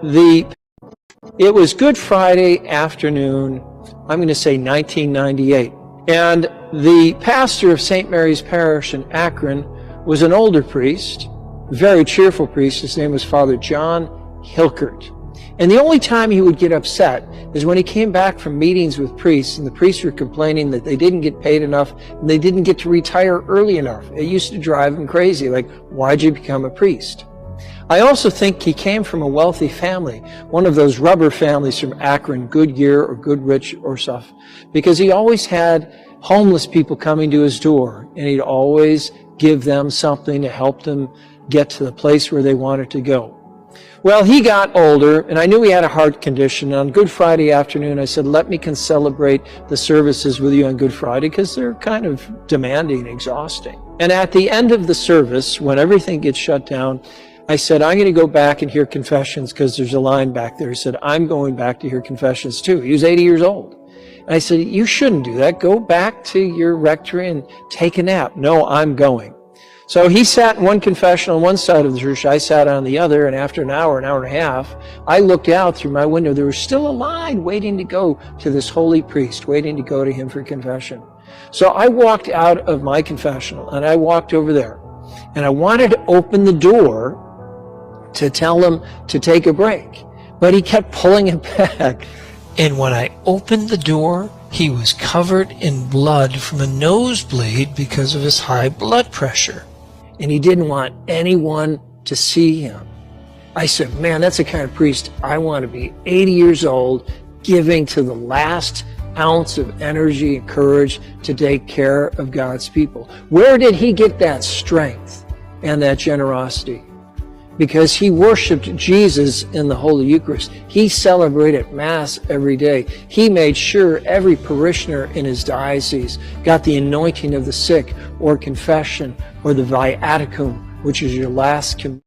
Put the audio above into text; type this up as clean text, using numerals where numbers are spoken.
it was Good Friday afternoon, I'm going to say 1998. And the pastor of St. Mary's Parish in Akron was an older priest, very cheerful priest. His name was Father John Hilkert. And the only time he would get upset is when he came back from meetings with priests, and the priests were complaining that they didn't get paid enough and they didn't get to retire early enough. It used to drive him crazy, like, why'd you become a priest? I also think he came from a wealthy family, one of those rubber families from Akron, Goodyear or Goodrich or stuff, because he always had homeless people coming to his door, and he'd always give them something to help them get to the place where they wanted to go. Well, he got older, and I knew he had a heart condition. On Good Friday afternoon, I said, let me celebrate the services with you on Good Friday, because they're kind of demanding, exhausting. And at the end of the service, when everything gets shut down, I said, I'm going to go back and hear confessions, because there's a line back there. He said, I'm going back to hear confessions too. He was 80 years old. And I said, you shouldn't do that. Go back to your rectory and take a nap. No, I'm going. So he sat in one confessional on one side of the church, I sat on the other, and after an hour and a half, I looked out through my window. There was still a line waiting to go to this holy priest, waiting to go to him for confession. So I walked out of my confessional, and I walked over there, and I wanted to open the door to tell him to take a break, but he kept pulling it back. And when I opened the door, he was covered in blood from a nosebleed because of his high blood pressure. And he didn't want anyone to see him. I said, man, that's the kind of priest I want to be, 80 years old, giving to the last ounce of energy and courage to take care of God's people. Where did he get that strength and that generosity? Because he worshiped Jesus in the Holy Eucharist. He celebrated Mass every day. He made sure every parishioner in his diocese got the anointing of the sick, or confession, or the viaticum, which is your last communion.